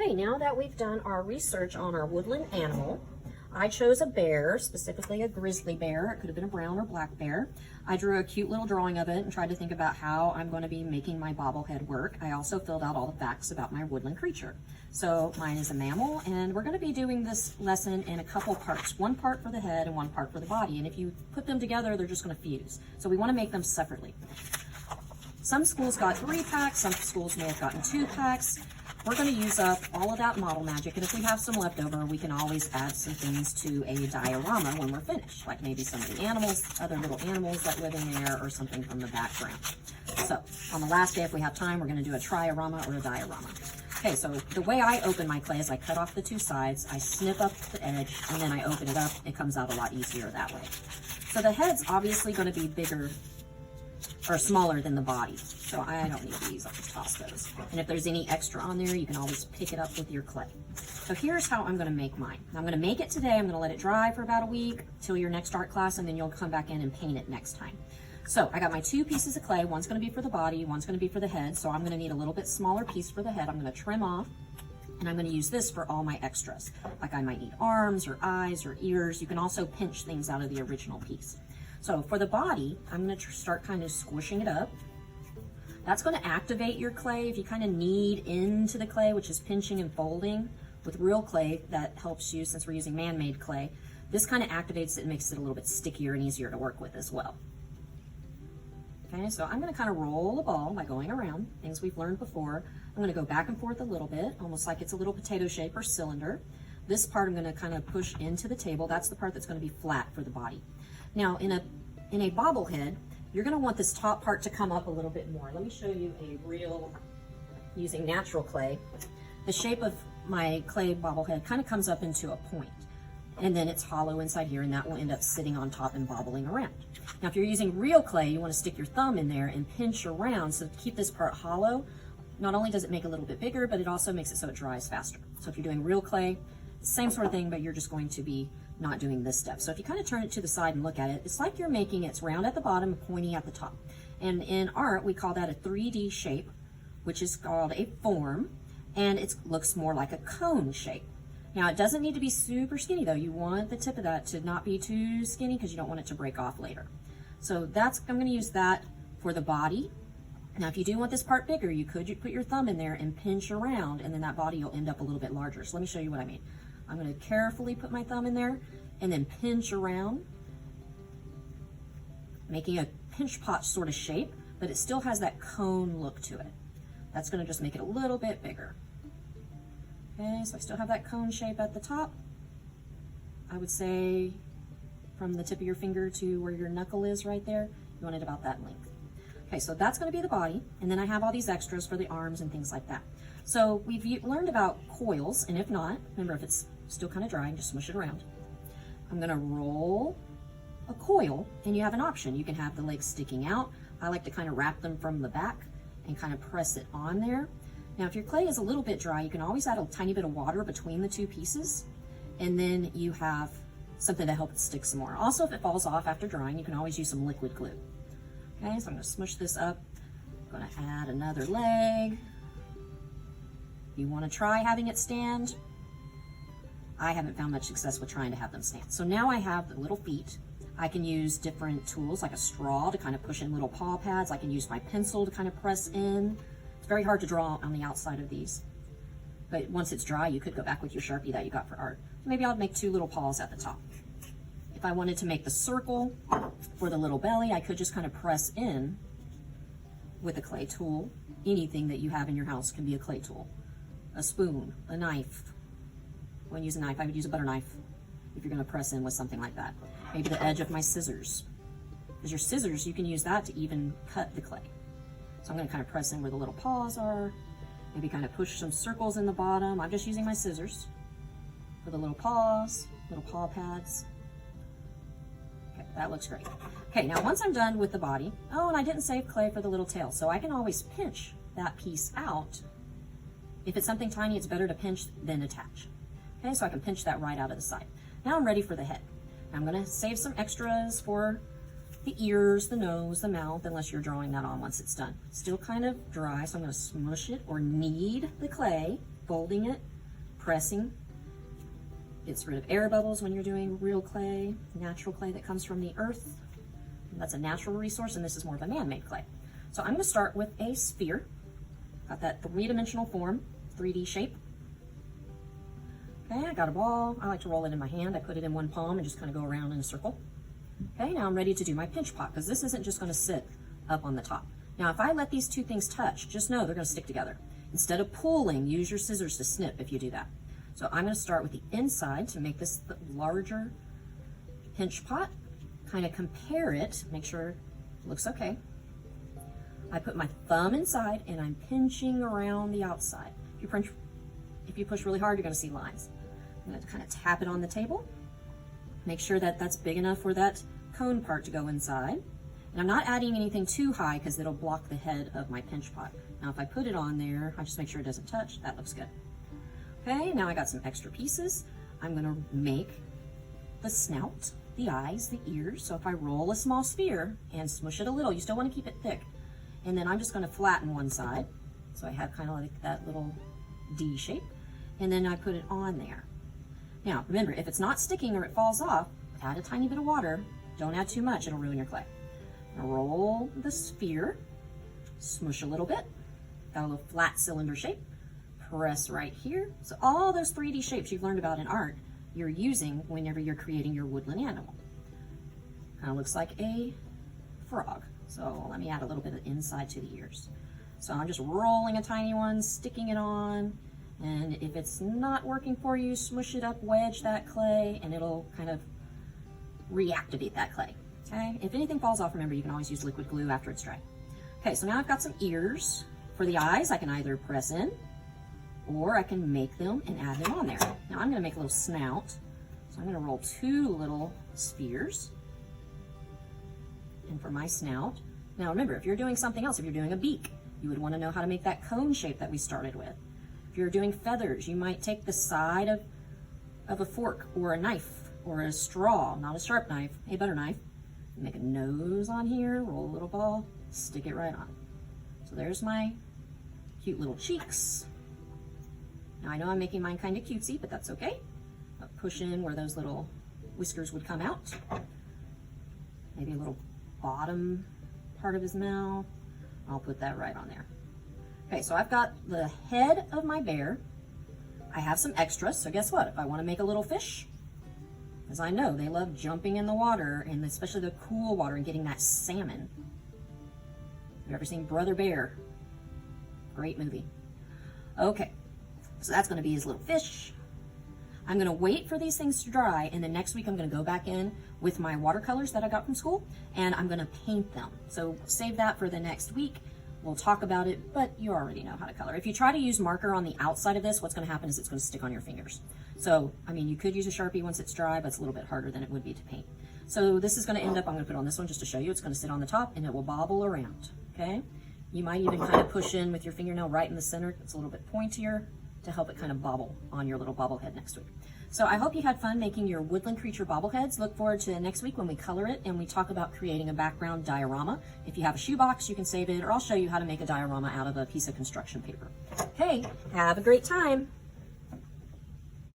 Okay, now that we've done our research on our woodland animal, I chose a bear, specifically a grizzly bear. It could have been a brown or black bear. I drew a cute little drawing of it and tried to think about how I'm going to be making my bobblehead work. I also filled out all the facts about my woodland creature. So mine is a mammal, and we're going to be doing this lesson in a couple parts. One part for the head and one part for the body. And if you put them together, they're just going to fuse. So we want to make them separately. Some schools got 3 packs, some schools may have gotten 2 packs. We're going to use up all of that model magic, and if we have some left over, we can always add some things to a diorama when we're finished, like maybe some of the animals, other little animals that live in there, or something from the background. So on the last day, if we have time, we're going to do a triorama or a diorama. Okay, so the way I open my clay is I cut off the 2 sides, I snip up the edge, and then I open it up. It comes out a lot easier that way. So the head's obviously going to be bigger or smaller than the body. So I don't need these, I'll just toss those. And if there's any extra on there, you can always pick it up with your clay. So here's how I'm gonna make mine. I'm gonna make it today, I'm gonna let it dry for about a week till your next art class, and then you'll come back in and paint it next time. So I got my 2 pieces of clay, one's gonna be for the body, one's gonna be for the head, so I'm gonna need a little bit smaller piece for the head. I'm gonna trim off, and I'm gonna use this for all my extras. Like I might need arms or eyes or ears. You can also pinch things out of the original piece. So for the body, I'm going to start kind of squishing it up. That's going to activate your clay. If you kind of knead into the clay, which is pinching and folding, with real clay, that helps you since we're using man-made clay. This kind of activates it and makes it a little bit stickier and easier to work with as well. Okay, so I'm going to kind of roll a ball by going around, things we've learned before. I'm going to go back and forth a little bit, almost like it's a little potato shape or cylinder. This part I'm going to kind of push into the table. That's the part that's going to be flat for the body. Now, in a bobblehead, you're going to want this top part to come up a little bit more. Let me show you a real, using natural clay. The shape of my clay bobblehead kind of comes up into a point, and then it's hollow inside here, and that will end up sitting on top and bobbling around. Now, if you're using real clay, you want to stick your thumb in there and pinch around, so to keep this part hollow. Not only does it make it a little bit bigger, but it also makes it so it dries faster. So if you're doing real clay, same sort of thing, but you're just going to be not doing this step. So if you kind of turn it to the side and look at it, it's like you're making it's round at the bottom and pointy at the top. And in art, we call that a 3D shape, which is called a form, and it looks more like a cone shape. Now, it doesn't need to be super skinny though. You want the tip of that to not be too skinny because you don't want it to break off later. So I'm going to use that for the body. Now, if you do want this part bigger, you could put your thumb in there and pinch around, and then that body will end up a little bit larger. So let me show you what I mean. I'm going to carefully put my thumb in there and then pinch around, making a pinch pot sort of shape, but it still has that cone look to it. That's going to just make it a little bit bigger. Okay, so I still have that cone shape at the top. I would say from the tip of your finger to where your knuckle is right there, you want it about that length. Okay, so that's going to be the body, and then I have all these extras for the arms and things like that. So we've learned about coils, and if not, remember if it's still kind of dry, just smush it around. I'm going to roll a coil, and you have an option. You can have the legs sticking out. I like to kind of wrap them from the back and kind of press it on there. Now, if your clay is a little bit dry, you can always add a tiny bit of water between the 2 pieces, and then you have something to help it stick some more. Also, if it falls off after drying, you can always use some liquid glue. Okay, so I'm going to smush this up. I'm going to add another leg. You want to try having it stand. I haven't found much success with trying to have them stand. So now I have the little feet. I can use different tools like a straw to kind of push in little paw pads. I can use my pencil to kind of press in. It's very hard to draw on the outside of these. But once it's dry, you could go back with your Sharpie that you got for art. Maybe I'll make 2 little paws at the top. If I wanted to make the circle for the little belly, I could just kind of press in with a clay tool. Anything that you have in your house can be a clay tool. A spoon, a knife. When you use a knife, I would use a butter knife if you're going to press in with something like that. Maybe the edge of my scissors. Because your scissors, you can use that to even cut the clay. So I'm going to kind of press in where the little paws are. Maybe kind of push some circles in the bottom. I'm just using my scissors for the little paws, little paw pads. Okay, that looks great. Okay, now once I'm done with the body, oh, and I didn't save clay for the little tail, so I can always pinch that piece out. If it's something tiny, it's better to pinch than attach. Okay, so I can pinch that right out of the side. Now I'm ready for the head. I'm going to save some extras for the ears, the nose, the mouth, unless you're drawing that on once it's done. Still kind of dry, so I'm going to smush it or knead the clay, folding it Pressing gets rid of air bubbles when you're doing real clay, natural clay that comes from the earth. That's a natural resource, and this is more of a man-made clay. So I'm going to start with a sphere. Got that three-dimensional form, 3D shape. Okay, I got a ball. I like to roll it in my hand. I put it in one palm and just kind of go around in a circle. Okay, now I'm ready to do my pinch pot, because this isn't just going to sit up on the top. Now, if I let these two things touch, just know they're going to stick together. Instead of pulling, use your scissors to snip if you do that. So I'm going to start with the inside to make this the larger pinch pot. Kind of compare it, make sure it looks okay. I put my thumb inside and I'm pinching around the outside. If you push really hard, you're going to see lines. I'm going to kind of tap it on the table. Make sure that that's big enough for that cone part to go inside. And I'm not adding anything too high because it'll block the head of my pinch pot. Now if I put it on there, I just make sure it doesn't touch. That looks good. Okay, now I got some extra pieces. I'm going to make the snout, the eyes, the ears. So if I roll a small sphere and smush it a little, you still want to keep it thick. And then I'm just going to flatten one side. So I have kind of like that little D shape. And then I put it on there. Now remember, if it's not sticking or it falls off, add a tiny bit of water. Don't add too much, it'll ruin your clay. Now roll the sphere, smush a little bit. Got a little flat cylinder shape. Press right here. So all those 3D shapes you've learned about in art, you're using whenever you're creating your woodland animal. Kind of looks like a frog. So let me add a little bit of inside to the ears. So I'm just rolling a tiny one, sticking it on, and if it's not working for you, smush it up, wedge that clay, and it'll kind of reactivate that clay. Okay, if anything falls off, remember you can always use liquid glue after it's dry. Okay, so now I've got some ears. For the eyes, I can either press in, or I can make them and add them on there. Now I'm going to make a little snout. So I'm going to roll 2 little spheres. And for my snout, now remember, if you're doing something else, if you're doing a beak, you would want to know how to make that cone shape that we started with. If you're doing feathers, you might take the side of a fork or a knife or a straw, not a sharp knife, a butter knife. Make a nose on here, roll a little ball, stick it right on. So there's my cute little cheeks. Now I know I'm making mine kind of cutesy, but that's okay. I'll push in where those little whiskers would come out. Maybe a little bottom part of his mouth. I'll put that right on there. Okay, so I've got the head of my bear. I have some extras, so guess what? If I want to make a little fish, as I know they love jumping in the water, and especially the cool water and getting that salmon. Have you ever seen Brother Bear? Great movie. Okay. So that's going to be his little fish. I'm going to wait for these things to dry, and then next week I'm going to go back in with my watercolors that I got from school, and I'm going to paint them. So save that for the next week. We'll talk about it, but you already know how to color. If you try to use marker on the outside of this, what's going to happen is it's going to stick on your fingers. So, I mean, you could use a Sharpie once it's dry, but it's a little bit harder than it would be to paint. So this is going to end up, I'm going to put on this one just to show you. It's going to sit on the top, and it will bobble around, okay? You might even kind of push in with your fingernail right in the center. It's a little bit pointier to help it kind of bobble on your little bobblehead next week. So I hope you had fun making your woodland creature bobbleheads. Look forward to next week when we color it and we talk about creating a background diorama. If you have a shoebox, you can save it, or I'll show you how to make a diorama out of a piece of construction paper. Okay, have a great time.